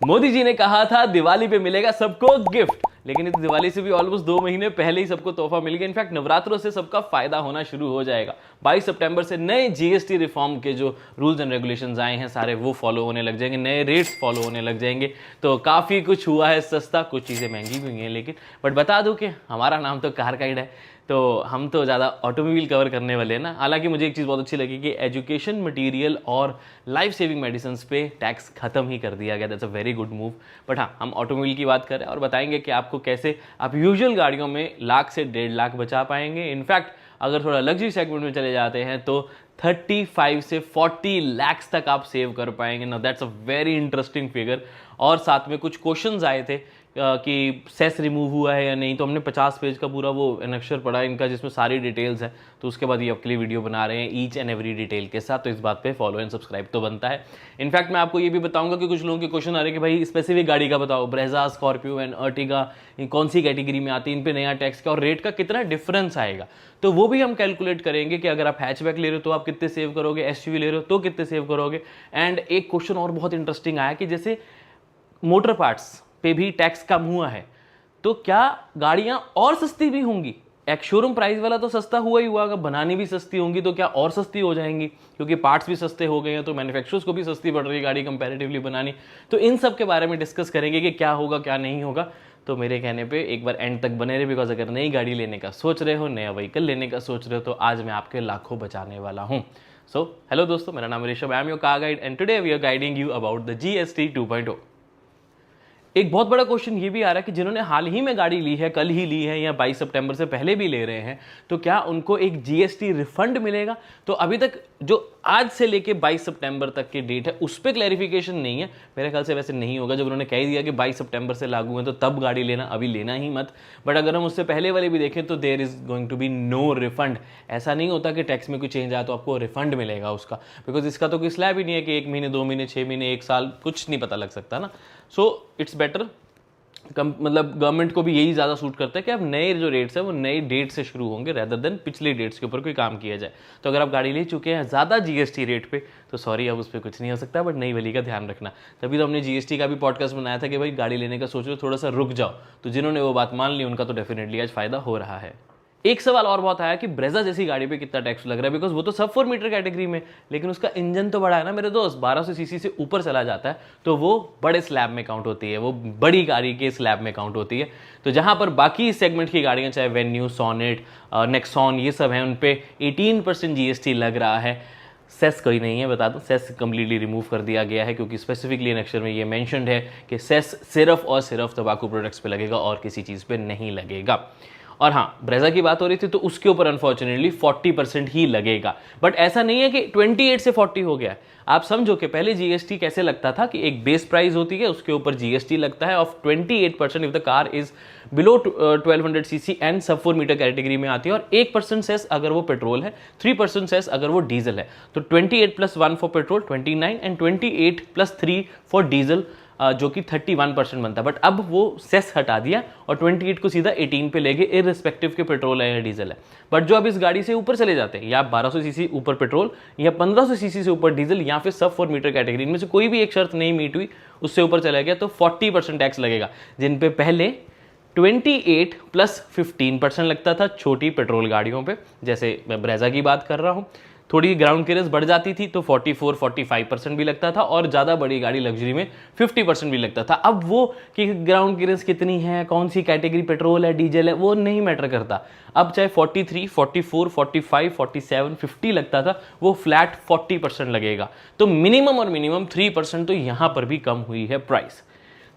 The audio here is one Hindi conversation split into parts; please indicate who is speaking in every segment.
Speaker 1: मोदी जी ने कहा था दिवाली पे मिलेगा सबको गिफ्ट, लेकिन इस दिवाली से भी ऑलमोस्ट 2 महीने पहले ही सबको तोहफा मिल गया। इनफैक्ट नवरात्रों से सबका फायदा होना शुरू हो जाएगा। 22 सितंबर से नए जीएसटी रिफॉर्म के जो रूल्स एंड रेगुलेशंस आए हैं सारे वो फॉलो होने लग जाएंगे, नए रेट्स फॉलो होने लग जाएंगे। तो काफ़ी कुछ हुआ है सस्ता, कुछ चीज़ें महंगी भी हुई हैं, लेकिन बट बता दूं कि हमारा नाम तो कार गाइड है, तो हम तो ज़्यादा ऑटोमोबाइल कवर करने वाले हैं ना। हालांकि मुझे एक चीज़ बहुत अच्छी लगी कि एजुकेशन मटेरियल और लाइफ सेविंग मेडिसिन पे टैक्स खत्म ही कर दिया गया। That's a very good move. But हाँ, हम ऑटोमोबाइल की बात करें और बताएंगे कि आपको कैसे आप यूजुअल गाड़ियों में लाख से 1.5 लाख बचा पाएंगे। इनफैक्ट अगर थोड़ा लग्जरी सेगमेंट में चले जाते हैं तो 35 से 40 लैक्स तक आप सेव कर पाएंगे ना। That's a very interesting figure. और साथ में कुछ क्वेश्चंस आए थे कि सेस रिमूव हुआ है या नहीं, तो हमने 50 पेज का पूरा वो एनेक्चर पढ़ा इनका जिसमें सारी डिटेल्स है। तो उसके बाद ये आपके लिए वीडियो बना रहे हैं ईच एंड एवरी डिटेल के साथ। तो इस बात पे फॉलो एंड सब्सक्राइब तो बनता है। इनफैक्ट मैं आपको ये भी बताऊंगा कि कुछ लोगों के क्वेश्चन आ रहे हैं कि भाई स्पेसिफिक गाड़ी का बताओ, ब्रेजा, स्कॉर्पियो एंड अर्टिगा कौन सी कैटेगरी में आती है, इन पे नया टैक्स का और रेट का कितना डिफरेंस आएगा। तो वो भी हम कैलकुलेट करेंगे कि अगर आप हैचबैक ले रहे हो तो आप कितने सेव करोगे, एसयूवी ले रहे हो तो कितने सेव करोगे। एंड एक क्वेश्चन और बहुत इंटरेस्टिंग आया कि जैसे मोटर पार्ट्स पे भी टैक्स कम हुआ है तो क्या गाड़ियां और सस्ती भी होंगी। एक शोरूम प्राइस वाला तो सस्ता हुआ ही हुआ, अगर बनानी भी सस्ती होंगी तो क्या और सस्ती हो जाएंगी, क्योंकि पार्ट्स भी सस्ते हो गए हैं तो मैन्युफैक्चरर्स को भी सस्ती पड़ रही है गाड़ी कंपैरेटिवली बनानी। तो इन सब के बारे में डिस्कस करेंगे कि क्या होगा क्या नहीं होगा। तो मेरे कहने पे एक बार एंड तक बने रहे, बिकॉज अगर नई गाड़ी लेने का सोच रहे हो, नया व्हीकल लेने का सोच रहे हो, तो आज मैं आपके लाखों बचाने वाला हूँ। सो हेलो दोस्तों, मेरा नाम Rishabh, I am your car guide and today we are guiding you about the GST 2.0। एक बहुत बड़ा क्वेश्चन ये भी आ रहा है कि जिन्होंने हाल ही में गाड़ी ली है, कल ही ली है या 22 सितंबर से पहले भी ले रहे हैं, तो क्या उनको एक जीएसटी रिफंड मिलेगा। तो अभी तक जो आज से लेके 22 सितंबर तक की डेट है उस पर क्लैरिफिकेशन नहीं है। मेरे ख्याल से वैसे नहीं होगा। जब उन्होंने कह दिया कि 22 सितंबर से लागू है तो तब गाड़ी लेना, अभी लेना ही मत। बट अगर हम उससे पहले वाले भी देखें तो there is going to be no refund. ऐसा नहीं होता कि टैक्स में कोई चेंज आया तो आपको रिफंड मिलेगा उसका, बिकॉज इसका तो कोई स्लैब ही नहीं है कि 1 महीने 2 महीने 6 महीने 1 साल कुछ नहीं पता लग सकता ना। सो इट्स बेटर, मतलब गवर्नमेंट को भी यही ज़्यादा सूट करता है कि अब नए जो रेट्स है वो नई डेट से शुरू होंगे रेदर देन पिछले डेट्स के ऊपर कोई काम किया जाए। तो अगर आप गाड़ी ले चुके हैं ज़्यादा जीएसटी रेट पे तो सॉरी, अब उस पर कुछ नहीं हो सकता। बट नई वाली का ध्यान रखना। तभी तो हमने जीएसटी का भी पॉडकास्ट बनाया था कि भाई गाड़ी लेने का सोच रहे हो थोड़ा सा रुक जाओ। तो जिन्होंने वो बात मान ली उनका तो डेफिनेटली आज फायदा हो रहा है। एक सवाल और बहुत आया कि ब्रेजा जैसी गाड़ी पे कितना टैक्स लग रहा है, बिकॉज वो तो सब 4 मीटर कैटेगरी में, लेकिन उसका इंजन तो बड़ा है ना मेरे दोस्त, 1200 सीसी से ऊपर चला जाता है तो वो बड़े स्लैब में काउंट होती है, वो बड़ी गाड़ी के स्लैब में काउंट होती है। तो जहां पर बाकी सेगमेंट की गाड़ियां चाहे वेन्यू, सोनेट, नेक्सॉन ये सब हैं, उन पे 18% जीएसटी लग रहा है। सेस कोई नहीं है, बता दूं, सेस कम्प्लीटली रिमूव कर दिया गया है क्योंकि स्पेसिफिकली अक्षर में ये मेंशन्ड है कि सेस सिर्फ और सिर्फ तंबाकू प्रोडक्ट्स पे लगेगा और किसी चीज़ पे नहीं लगेगा। और हाँ, ब्रेजा की बात हो रही थी तो उसके ऊपर अनफॉर्चुनेटली 40% ही लगेगा। बट ऐसा नहीं है कि 28 से 40 हो गया। आप समझो कि पहले जीएसटी कैसे लगता था कि एक बेस प्राइस होती है, उसके ऊपर जीएसटी लगता है of 28% if the car is below 1200 CC and सब 4 मीटर कैटेगरी में आती है, और 1% सेस अगर वो पेट्रोल है, 3% सेस अगर वो डीजल है। तो 28 + 1 for petrol 29 and 28 + 3 for diesel जो कि 31% बनता है। बट अब वो सेस हटा दिया और 28 को सीधा 18 पे ले गए, इररिस्पेक्टिव के पेट्रोल है या डीजल है। बट जो अब इस गाड़ी से ऊपर चले जाते हैं, या 1200 सीसी ऊपर पेट्रोल या 1500 सीसी से ऊपर डीजल या फिर सब 4 मीटर कैटेगरी, इनमें से कोई भी एक शर्त नहीं मीट हुई, उससे ऊपर चला गया तो 40% टैक्स लगेगा, जिन पे पहले 28 + 15% लगता था छोटी पेट्रोल गाड़ियों पे। जैसे मैं ब्रेजा की बात कर रहा हूँ, थोड़ी ग्राउंड क्लियरेंस बढ़ जाती थी तो 44-45% भी लगता था, और ज़्यादा बड़ी गाड़ी लग्जरी में 50% भी लगता था। अब वो कि ग्राउंड क्लियरेंस कितनी है, कौन सी कैटेगरी पेट्रोल है डीजल है, वो नहीं मैटर करता। अब चाहे 43, 44, 45, 47, 50 लगता था, वो फ्लैट 40% लगेगा। तो मिनिमम और मिनिमम 3% तो यहाँ पर भी कम हुई है प्राइस।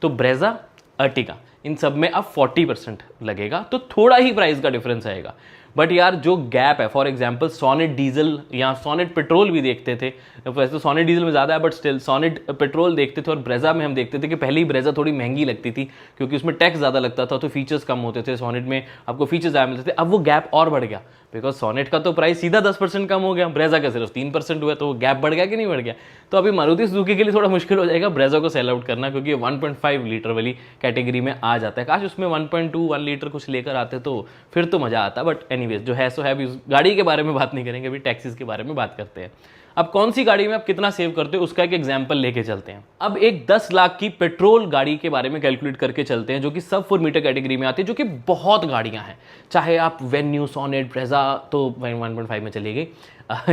Speaker 1: तो ब्रेजा, अर्टिगा, इन सब में अब 40% लगेगा, तो थोड़ा ही प्राइस का डिफरेंस आएगा। बट यार जो गैप है, फॉर एग्जांपल सोनेट डीजल या सोनेट पेट्रोल भी देखते थे, वैसे तो सोनेट डीजल में ज़्यादा है बट स्टिल सोनेट पेट्रोल देखते थे, और ब्रेजा में हम देखते थे कि पहले ही ब्रेजा थोड़ी महंगी लगती थी क्योंकि उसमें टैक्स ज़्यादा लगता था तो फीचर्स कम होते थे, सोनेट में आपको फीचर्स ज़्यादा मिलते थे। अब वो गैप और बढ़ गया बिकॉज सोनेट का तो प्राइस सीधा 10% कम हो गया, ब्रेजा का सिर्फ 3% हुआ, तो वो गैप बढ़ गया कि नहीं बढ़ गया। तो अभी मारुति सुजुकी के लिए थोड़ा मुश्किल हो जाएगा ब्रेजा को सेल आउट करना, क्योंकि 1.5 लीटर वाली कैटेगरी में आ जाता है। काश उसमें 1.2 1 लीटर कुछ लेकर आते तो फिर तो मज़ा आता। बट एनीवेज जो है सो है, अभी उस गाड़ी के बारे में बात नहीं करेंगे, अभी टैक्सीज के बारे में बात करते हैं। अब कौन सी गाड़ी में आप कितना सेव करते हो उसका एक एग्जांपल लेके चलते हैं। अब एक 10 लाख की पेट्रोल गाड़ी के बारे में कैलकुलेट करके चलते हैं, जो कि सब 4 मीटर कैटेगरी में आती है, जो कि बहुत गाड़ियां हैं। चाहे आप वेन्यू, सोनेट, ब्रेजा तो 1.5 में चली गई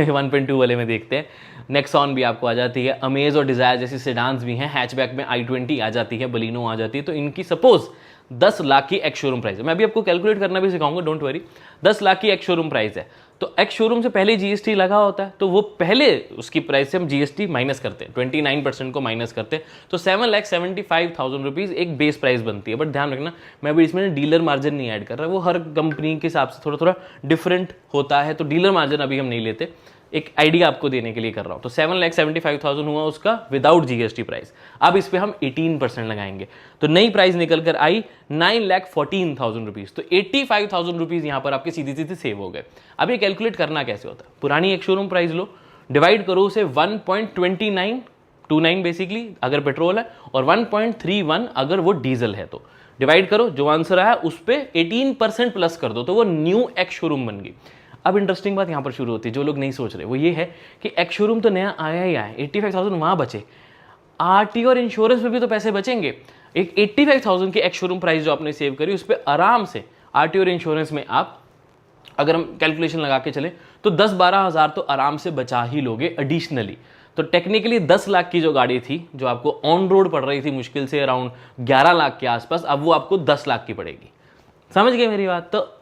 Speaker 1: 1.2 वाले में देखते हैं। नेक्सॉन भी आपको आ जाती है, अमेज और डिजायर जैसी सेडान्स भी हैं, हैचबैक में i20 आ जाती है, बलिनो आ जाती है। तो इनकी सपोज 10 लाख की एक्स शोरूम प्राइस है। मैं अभी आपको कैलकुलेट करना भी सिखाऊंगा, डोंट वरी। 10 लाख की एक्स शोरूम प्राइस है, तो एक्स शोरूम से पहले जीएसटी लगा होता है, तो वो पहले उसकी प्राइस से हम जीएसटी माइनस करते हैं, 29% को माइनस करते हैं, तो 7,75,000 रुपीज़ एक बेस प्राइस बनती है। बट ध्यान रखना, मैं अभी इसमें डीलर मार्जिन नहीं ऐड कर रहा, वो हर कंपनी के हिसाब से थोड़ा थोड़ा डिफरेंट होता है, तो डीलर मार्जिन अभी हम नहीं लेते, एक आइडिया आपको देने के लिए कर रहा हूं। तो 7,75,000 हुआ उसका विदाउट जीएसटी प्राइस। अब इस पे हम 18% लगाएंगे, तो नई प्राइस निकल कर आई 9,14,000 रुपीज। तो 85,000 रुपीज यहां पर आपके सीधे सीधे सेव हो गए। अब ये कैलकुलेट करना कैसे होता है, पुरानी एक शोरूम प्राइस लो, डिवाइड करो उसे 1.29 बेसिकली अगर पेट्रोल है, और 1.31 अगर वो डीजल है, तो डिवाइड करो, जो आंसर आया उस पर 18% प्लस कर दो, तो वो न्यू एक्स शोरूम बन गई। अब इंटरेस्टिंग बात यहां पर शुरू होती है, जो लोग नहीं सोच रहे वो ये है कि एक्स शोरूम तो नया आया ही आया, 85,000 वहां बचे, आरटी और इंश्योरेंस में भी तो पैसे बचेंगे। एक 85,000 की एक्स शोरूम प्राइस जो आपने सेव करी, उस पर आराम से आरटी और इंश्योरेंस में आप अगर हम कैलकुलेशन लगा के चले तो 10-12 हज़ार तो आराम से बचा ही लोगे एडिशनली। तो टेक्निकली 10 लाख की जो गाड़ी थी, जो आपको ऑन रोड पड़ रही थी मुश्किल से अराउंड 11 लाख के आसपास, अब वो आपको 10 लाख की पड़ेगी। समझ गए मेरी बात? तो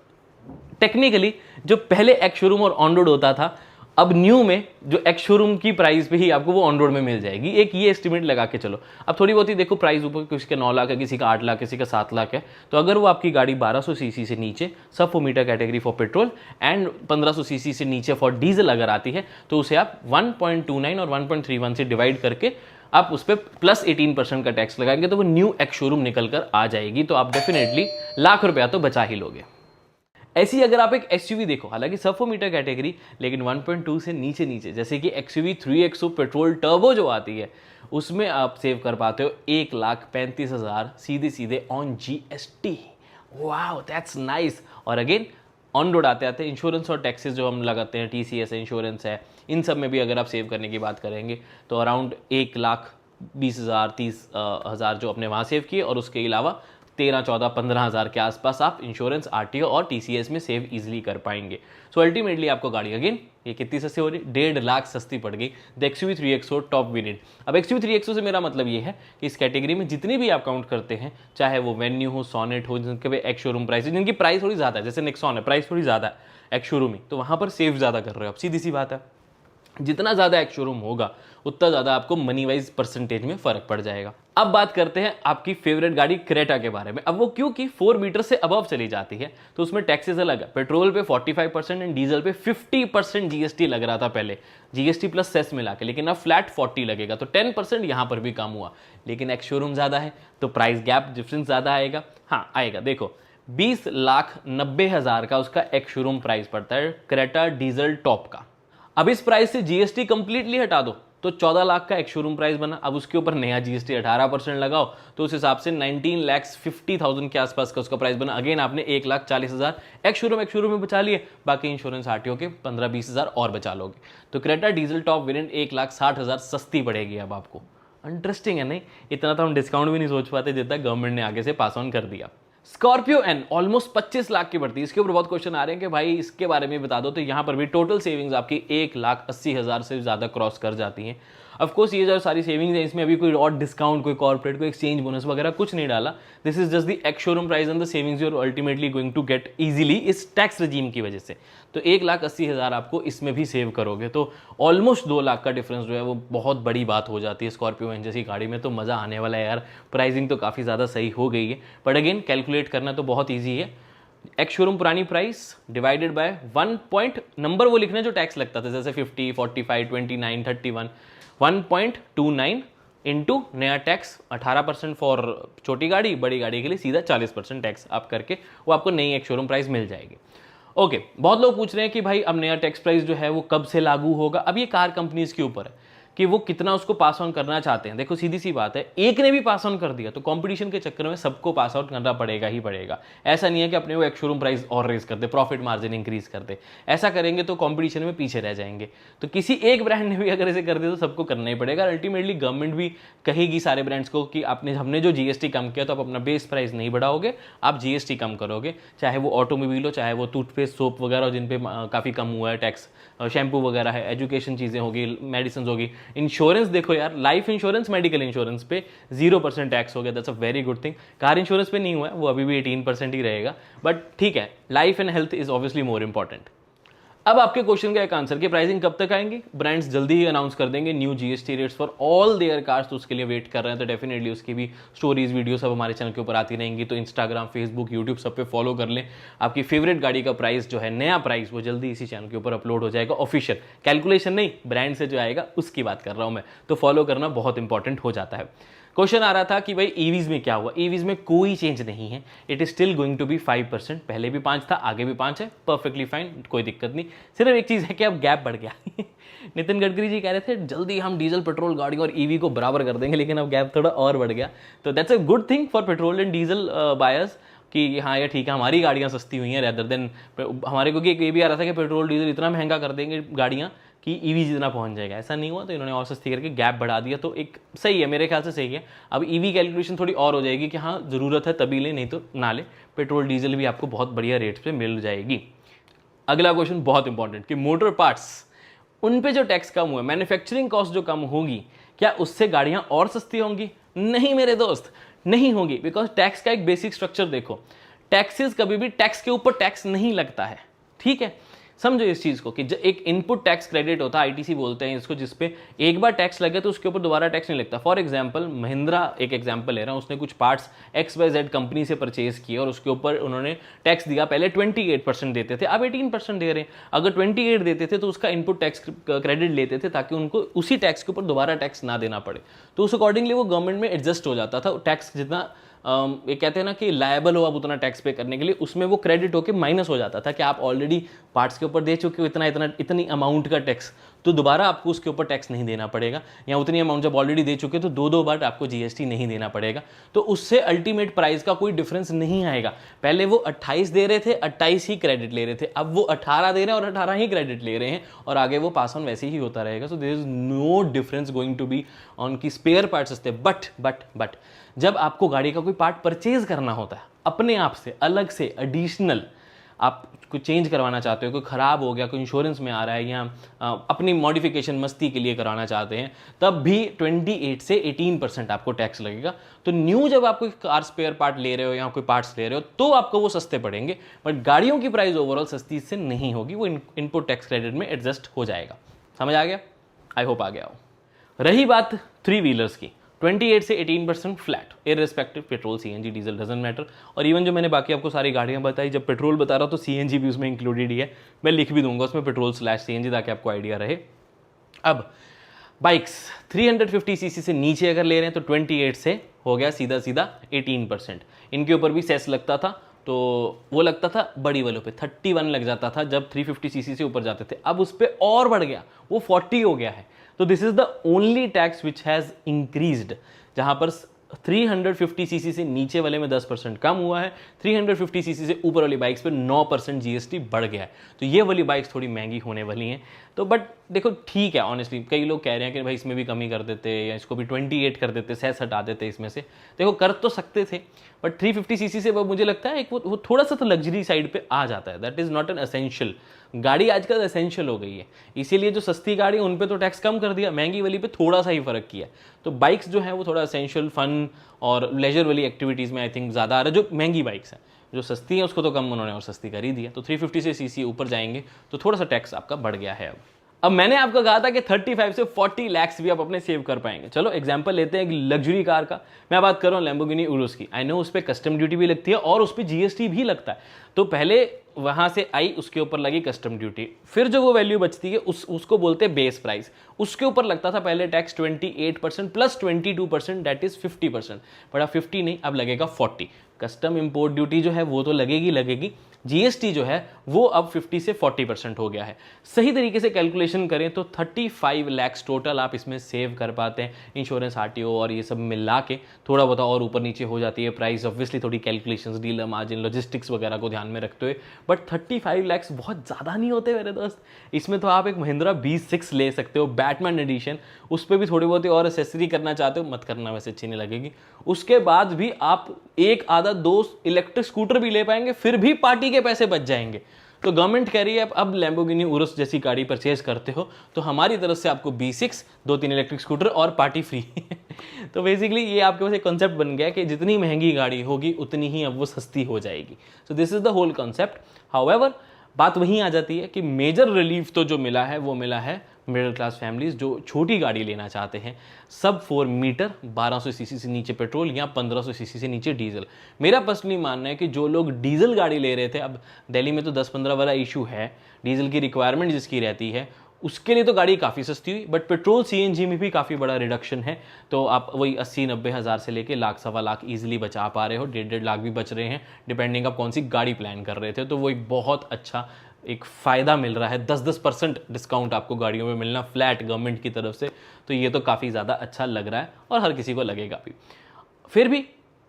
Speaker 1: टेक्निकली जो पहले एक्स शोरूम और ऑन रोड होता था, अब न्यू में जो एक्स शोरूम की प्राइस पे ही आपको वो ऑन रोड में मिल जाएगी। एक ये एस्टिमेट लगा के चलो। अब थोड़ी बहुत ही देखो प्राइस ऊपर, किसी का 9 लाख है, किसी का 8 लाख, किसी का 7 लाख है, तो अगर वो आपकी गाड़ी 1200 सीसी से नीचे सब 4 metre category for petrol and 1500 CC से नीचे फॉर डीजल अगर आती है, तो उसे आप 1.29 और 1.31 से डिवाइड करके आप उस पर प्लस 18% का टैक्स लगाएंगे, तो वो न्यू एक्स शोरूम निकल कर आ जाएगी। तो आप डेफिनेटली लाख रुपया तो बचा ही लोगे। ऐसी अगर आप एक एसयूवी देखो, हालांकि सब 4 मीटर कैटेगरी, लेकिन 1.2 से नीचे नीचे, जैसे कि एक्सयूवी 3XO पेट्रोल टर्बो जो आती है, उसमें आप सेव कर पाते हो 1,35,000 सीधे सीधे on GST. Wow, that's nice. और अगेन ऑन रोड आते आते इंश्योरेंस और टैक्सेस जो हम लगाते हैं, टीसीएस है, इंश्योरेंस है, इन सब में भी अगर आप सेव करने की बात करेंगे तो अराउंड 1,20,000 30,000 जो अपने वहाँ सेव किए, और उसके अलावा 13, 14, 15 हज़ार के आसपास आप इंश्योरेंस, आरटीओ और टीसीएस में सेव इजीली कर पाएंगे। सो अल्टीमेटली आपको गाड़ी अगेन ये कितनी सस्ती हो रही, 1.5 लाख सस्ती पड़ गई, the XUV 3XO top variant. अब एक्सयूवी 3XO से मेरा मतलब ये है कि इस कैटेगरी में जितनी भी आप काउंट करते हैं, चाहे वो वेन्यू हो, सोनेट हो, जिनके एक्स शोरूम प्राइस, जिनकी प्राइस थोड़ी ज़्यादा है, जैसे नेक्सॉन है, प्राइस थोड़ी ज़्यादा है एक्स शोरूम में, तो वहाँ पर सेव ज़्यादा कर रहे हो आप। सीधी सी बात है, जितना ज़्यादा एक्स शोरूम होगा उतना ज़्यादा आपको मनी वाइज परसेंटेज में फर्क पड़ जाएगा। अब बात करते हैं आपकी फेवरेट गाड़ी क्रेटा के बारे में। अब वो क्योंकि 4 मीटर से अबव चली जाती है, तो उसमें टैक्सेस अलग है। पेट्रोल पे 45% एंड डीजल पे 50% जीएसटी लग रहा था पहले, जीएसटी प्लस सेस मिला के, लेकिन अब फ्लैट 40 लगेगा, तो 10% यहां पर भी कम हुआ। लेकिन एक्स शोरूम ज़्यादा है तो प्राइस गैप डिफरेंस ज़्यादा आएगा। हाँ आएगा, देखो 20,90,000 का उसका एक्स शोरूम प्राइस पड़ता है क्रेटा डीजल टॉप का। अब इस प्राइस से जीएसटी कंप्लीटली हटा दो तो 14 लाख का एक शोरूम प्राइस बना। अब उसके ऊपर नया जीएसटी 18% लगाओ तो उस हिसाब से 19,50,000 के आसपास का उसका प्राइस बना। अगेन आपने 1,40,000 एक शोरूम में बचा लिए, बाकी इंश्योरेंस आरटीओ के 15-20,000 और बचा लोगे। तो क्रेटा डीजल टॉप वेरिएंट 1,60,000 सस्ती पड़ेगी अब आपको। इंटरेस्टिंग है नहीं? इतना तो हम डिस्काउंट भी नहीं सोच पाते जितना गवर्नमेंट ने आगे से पास ऑन कर दिया। स्कॉर्पियो एन ऑलमोस्ट 25 लाख की पड़ती है। इसके ऊपर बहुत क्वेश्चन आ रहे हैं कि भाई इसके बारे में बता दो, तो यहां पर भी टोटल सेविंग्स आपकी 1,80,000 से ज्यादा क्रॉस कर जाती हैं। ऑफ कोर्स ये जो सारी सेविंग्स है, इसमें अभी कोई और डिस्काउंट, कोई कॉर्पोरेट, कोई एक्सचेंज बोनस वगैरह कुछ नहीं डाला। This is just the ex showroom price and the savings you are ultimately going to get easily इस टैक्स रजीम की वजह से। तो 1,80,000 आपको इसमें भी सेव करोगे तो ऑलमोस्ट 2 लाख का डिफरेंस जो है वो बहुत बड़ी बात हो जाती है। स्कॉर्पियो एन जैसी गाड़ी में तो मज़ा आने वाला है यार। प्राइसिंग तो काफ़ी ज़्यादा सही हो गई है, बट अगेन कैलकुलेट करना तो बहुत ईजी है। एक्स शोरूम पुरानी price divided by 1 point number वो लिखना जो टैक्स लगता था, जैसे 50, 45, 29, 31, 1.29 इंटू नया टैक्स 18% फॉर छोटी गाड़ी, बड़ी गाड़ी के लिए सीधा 40% टैक्स आप करके वो आपको नई एक शोरूम प्राइस मिल जाएगी। बहुत लोग पूछ रहे हैं कि भाई अब नया टैक्स प्राइस जो है वो कब से लागू होगा। अब ये कार कंपनीज के ऊपर है कि वो कितना उसको पास ऑन करना चाहते हैं। देखो सीधी सी बात है, एक ने भी पास ऑन कर दिया तो कंपटीशन के चक्कर में सबको पास आउट करना पड़ेगा ही पड़ेगा। ऐसा नहीं है कि अपने वो एक शोरूम प्राइस और रेज कर दे, प्रॉफिट मार्जिन इंक्रीज कर दे। ऐसा करेंगे तो कंपटीशन में पीछे रह जाएंगे। तो किसी एक ब्रांड ने भी अगर ऐसे कर दिया तो सबको करना ही पड़ेगा। अल्टीमेटली गवर्नमेंट भी कहेगी सारे ब्रांड्स को कि हमने जो जीएसटी कम किया तो आप अपना बेस प्राइस नहीं बढ़ाओगे, आप जीएसटी कम करोगे। चाहे वो ऑटोमोबाइल हो, चाहे वो टूथपेस्ट, सोप वगैरह जिन पे काफ़ी कम हुआ है टैक्स, शैम्पू वगैरह है, एजुकेशन चीज़ें होगी, मेडिसिन होगी, इंश्योरेंस देखो यार, लाइफ इंश्योरेंस, मेडिकल इंश्योरेंस पे 0% टैक्स हो गया, that's a very good thing. Car insurance पे नहीं हुआ है, वो अभी भी 18% ही रहेगा, बट ठीक है, life and health is obviously more important. अब आपके क्वेश्चन का एक आंसर कि प्राइसिंग कब तक आएंगी, ब्रांड्स जल्दी ही अनाउंस कर देंगे new GST rates for all their cars, तो उसके लिए वेट कर रहे हैं। तो डेफिनेटली उसकी भी स्टोरीज वीडियो सब हमारे चैनल के ऊपर आती रहेंगी, तो इंस्टाग्राम, फेसबुक, यूट्यूब सब पे फॉलो कर लें। आपकी फेवरेट गाड़ी का प्राइस जो है, नया प्राइस, वो जल्दी इसी चैनल के ऊपर अपलोड हो जाएगा। ऑफिशियल कैलकुलेशन नहीं, ब्रांड से जो आएगा उसकी बात कर रहा हूँ मैं, तो फॉलो करना बहुत इंपॉर्टेंट हो जाता है। क्वेश्चन आ रहा था कि भाई ईवीज में क्या हुआ। ईवीज में कोई चेंज नहीं है, it is still going to be 5%। पहले भी 5 था, आगे भी 5 है, परफेक्टली फाइन, कोई दिक्कत नहीं। सिर्फ एक चीज़ है कि अब गैप बढ़ गया नितिन गडकरी जी कह रहे थे जल्दी हम डीजल, पेट्रोल गाड़ी और ईवी को बराबर कर देंगे, लेकिन अब गैप थोड़ा और बढ़ गया। तो that's a good thing for petrol and diesel buyers कि हाँ ये ठीक है, हमारी गाड़ियाँ सस्ती हुई हैं रेदर देन हमारे को। ये भी आ रहा था कि पेट्रोल डीजल इतना महंगा कर देंगे गाड़ियाँ कि ईवी जितना पहुंच जाएगा, ऐसा नहीं हुआ। तो इन्होंने और सस्ती करके गैप बढ़ा दिया, तो एक सही है, मेरे ख्याल से सही है। अब ईवी कैलकुलेशन थोड़ी और हो जाएगी कि हाँ ज़रूरत है तभी ले, नहीं तो ना ले। पेट्रोल डीजल भी आपको बहुत बढ़िया रेट्स पे मिल जाएगी। अगला क्वेश्चन बहुत इंपॉर्टेंट कि मोटर पार्ट्स, उन पे जो टैक्स कम हुआ, मैन्युफैक्चरिंग कॉस्ट जो कम होगी, क्या उससे गाड़ियां और सस्ती होंगी? नहीं मेरे दोस्त, नहीं होगी। बिकॉज टैक्स का एक बेसिक स्ट्रक्चर देखो, टैक्सेस कभी भी टैक्स के ऊपर टैक्स नहीं लगता है, ठीक है। समझो इस चीज को कि एक इनपुट टैक्स क्रेडिट होता है, आईटीसी बोलते हैं इसको, जिसपे एक बार टैक्स लगे तो उसके ऊपर दोबारा टैक्स नहीं लगता। फॉर एग्जांपल महिंद्रा, एक एग्जांपल ले रहा हूं, उसने कुछ पार्ट्स XYZ कंपनी से परचेज किए और उसके ऊपर उन्होंने टैक्स दिया। पहले 28% देते थे, अब 18% दे रहे हैं। अगर 28 देते थे तो उसका इनपुट टैक्स क्रेडिट लेते थे ताकि उनको उसी टैक्स के ऊपर दोबारा टैक्स ना देना पड़े। तो उस अकॉर्डिंगली वो गवर्नमेंट में एडजस्ट हो जाता था। टैक्स जितना ये कहते हैं ना कि लायबल हो आप उतना टैक्स पे करने के लिए, उसमें वो क्रेडिट होकर माइनस हो जाता था कि आप ऑलरेडी पार्ट्स के ऊपर दे चुके हो इतनी अमाउंट का टैक्स, तो दोबारा आपको उसके ऊपर टैक्स नहीं देना पड़ेगा। या उतनी अमाउंट जब ऑलरेडी दे चुके तो दो बार आपको जीएसटी नहीं देना पड़ेगा। तो उससे अल्टीमेट प्राइस का कोई डिफरेंस नहीं आएगा। पहले वो 28 दे रहे थे, 28 ही क्रेडिट ले रहे थे, अब वो 18 दे रहे हैं और 18 ही क्रेडिट ले रहे हैं, और आगे वो पास ऑन वैसे ही होता रहेगा। So there is no difference going to be on की स्पेयर पार्ट्स सस्ते। बट जब आपको गाड़ी का कोई पार्ट परचेज करना होता है अपने आप से, अलग से, एडिशनल, आप कुछ चेंज करवाना चाहते हो, कोई ख़राब हो गया, कोई इंश्योरेंस में आ रहा है, या अपनी मॉडिफिकेशन मस्ती के लिए कराना चाहते हैं, तब भी 28 से 18% आपको टैक्स लगेगा। तो न्यू जब आप कोई कार स्पेयर पार्ट ले रहे हो या कोई पार्ट्स ले रहे हो तो आपको वो सस्ते पड़ेंगे, बट गाड़ियों की प्राइस ओवरऑल सस्ती से नहीं होगी, वो इनपुट टैक्स क्रेडिट में एडजस्ट हो जाएगा। समझ आ गया? आई होप आ गया हो। रही बात 3 व्हीलर्स की, 28 से 18% flat, irrespective petrol, CNG, diesel, doesn't matter. और इवन जो मैंने बाकी आपको सारी गाड़ियां बताई, जब पेट्रोल बता रहा हूं तो सीएनजी भी उसमें इंक्लूडेड ही है, मैं लिख भी दूंगा उसमें पेट्रोल/सीएनजी ताकि आपको आइडिया रहे। अब बाइक्स 350 सीसी से नीचे अगर ले रहे हैं तो 28 से हो गया सीधा 18%। इनके ऊपर भी सेस लगता था, तो वो लगता था बड़ी वालों पे 31 लग जाता था जब 350 सीसी से ऊपर जाते थे, अब उस पर और बढ़ गया, वो 40 हो गया है। तो this is the only tax which has increased, जहां पर 350 सीसी से नीचे वाले में 10% कम हुआ है, 350 सीसी से ऊपर वाली बाइक्स पे 9% जीएसटी बढ़ गया है। तो ये वाली बाइक्स थोड़ी महंगी होने वाली हैं। तो बट देखो ठीक है, ऑनेस्टली कई लोग कह रहे हैं कि भाई इसमें भी कमी कर देते या इसको भी 28 कर देते, सेस हटा देते इसमें से। देखो कर तो सकते थे, बट 350 सीसी से वो मुझे लगता है एक वो थोड़ा सा तो लग्जरी साइड पे आ जाता है। That is not an essential. गाड़ी आजकल एसेंशियल हो गई है, इसीलिए जो सस्ती गाड़ी उन पे तो टैक्स कम कर दिया, महंगी वाली पे थोड़ा सा ही फर्क किया। तो बाइक्स जो है वो थोड़ा एसेंशियल, फन और लेजर वाली एक्टिविटीज़ में आई थिंक ज़्यादा आ रहा है। जो महंगी बाइक्स हैं, जो सस्ती है उसको तो कम उन्होंने और सस्ती कर ही दिया। तो 350 से सीसी ऊपर जाएंगे तो थोड़ा सा टैक्स आपका बढ़ गया है। अब मैंने आपको कहा था कि 35 से 40 लाख भी आप अपने सेव कर पाएंगे। चलो एग्जांपल लेते हैं एक लग्जरी कार का, मैं बात कर रहा हूँ लैम्बोर्गिनी उरुस की। आई नो उस पर कस्टम ड्यूटी भी लगती है और उस पर जीएसटी भी लगता है। तो पहले वहां से आई, उसके ऊपर लगी कस्टम ड्यूटी, फिर जो वो वैल्यू बचती है उसको बोलते हैं बेस प्राइस। उसके ऊपर लगता था पहले tax 28% plus 22%, that is 50%। But अब 50 नहीं, अब लगेगा 40। कस्टम इंपोर्ट ड्यूटी जो है वो तो लगेगी, जीएसटी जो है वो अब 50 से 40% हो गया है। सही तरीके से कैलकुलेशन करें तो 35 लैक्स टोटल आप इसमें सेव कर पाते हैं। इंश्योरेंस, आरटीओ और ये सब मिला के थोड़ा बहुत और ऊपर नीचे हो जाती है प्राइस, ऑब्वियसली थोड़ी कैलकुलेशंस, डीलर मार्जिन, लॉजिस्टिक्स वगैरह को ध्यान में रखते हुए, बट 35 लैक्स बहुत ज़्यादा नहीं होते मेरे दोस्त। इसमें तो आप एक महिंद्रा B6 ले सकते हो, बैटमैन एडिशन, उस पर भी थोड़ी बहुत और एसेसरी करना चाहते हो, मत करना, वैसे अच्छी नहीं लगेगी। उसके बाद भी आप एक आधा 2 इलेक्ट्रिक स्कूटर भी ले पाएंगे, फिर भी पार्टी के पैसे बच जाएंगे। तो गवर्नमेंट कह रही है अब लैम्बोर्गिनी उरुस जैसी गाड़ी परचेज करते हो तो हमारी तरफ से आपको B6, 2-3 इलेक्ट्रिक स्कूटर और पार्टी फ्री। तो बेसिकली ये आपके पास एक कॉन्सेप्ट बन गया कि जितनी महंगी गाड़ी होगी उतनी ही अब वो सस्ती हो जाएगी। So this is the whole concept. However बात वहीं आ जाती है कि मेजर रिलीफ तो जो मिला है वो मिला है मिडिल क्लास फैमिलीज जो छोटी गाड़ी लेना चाहते हैं, सब 4 मीटर, 1200 सीसी से नीचे पेट्रोल या 1500 सीसी से नीचे डीजल। मेरा पर्सनली मानना है कि जो लोग डीजल गाड़ी ले रहे थे, अब दिल्ली में तो 10-15 वाला इशू है, डीजल की रिक्वायरमेंट जिसकी रहती है उसके लिए तो गाड़ी काफ़ी सस्ती हुई, बट पेट्रोल सीएनजी में भी काफ़ी बड़ा रिडक्शन है। तो आप वही 80-90 हज़ार से लेके लाख, 1.25 लाख ईजिली बचा पा रहे हो, 1.5 लाख भी बच रहे हैं डिपेंडिंग आप कौन सी गाड़ी प्लान कर रहे थे। तो वो एक बहुत अच्छा एक फ़ायदा मिल रहा है, 10% डिस्काउंट आपको गाड़ियों में मिलना फ्लैट गवर्नमेंट की तरफ से। तो ये तो काफ़ी ज़्यादा अच्छा लग रहा है और हर किसी को लगेगा भी। फिर भी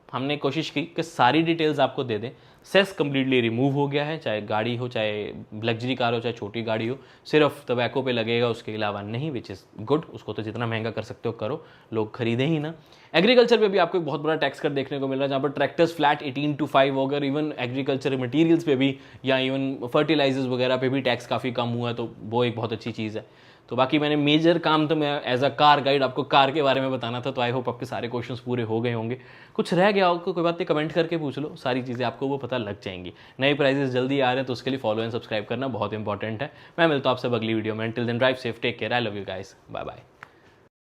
Speaker 1: हमने कोशिश की कि सारी डिटेल्स आपको दे दें। सेस कम्प्लीटली रिमूव हो गया है, चाहे गाड़ी हो, चाहे लग्जरी कार हो, चाहे छोटी गाड़ी हो, सिर्फ टबैको पे लगेगा, उसके अलावा नहीं, विच इज़ गुड। उसको तो जितना महंगा कर सकते हो करो, लोग खरीदें ही ना। एग्रीकल्चर पे भी आपको एक बहुत बड़ा टैक्स कर देखने को मिल रहा है, जहाँ पर ट्रैक्टर्स फ्लैट 18-5 अगर इवन एग्रीकल्चर मटीरियल्स पे भी या इवन फर्टिलाइजर्स वगैरह पे भी टैक्स काफ़ी कम हुआ है, तो वो एक बहुत अच्छी चीज़ है। तो बाकी मैंने मेजर काम तो मैं एज अ कार गाइड आपको कार के बारे में बताना था, तो आई होप आपके सारे क्वेश्चंस पूरे हो गए होंगे। कुछ रह गया हो कोई बात नहीं, कमेंट करके पूछ लो, सारी चीज़ें आपको वो पता लग जाएंगी। नए प्राइजेस जल्दी आ रहे हैं तो उसके लिए फॉलो एंड सब्सक्राइब करना बहुत इंपॉर्टेंट है। मैं मिलता हूँ आपसे अगली वीडियो में। Till then drive safe, take care, I love you guys, bye bye.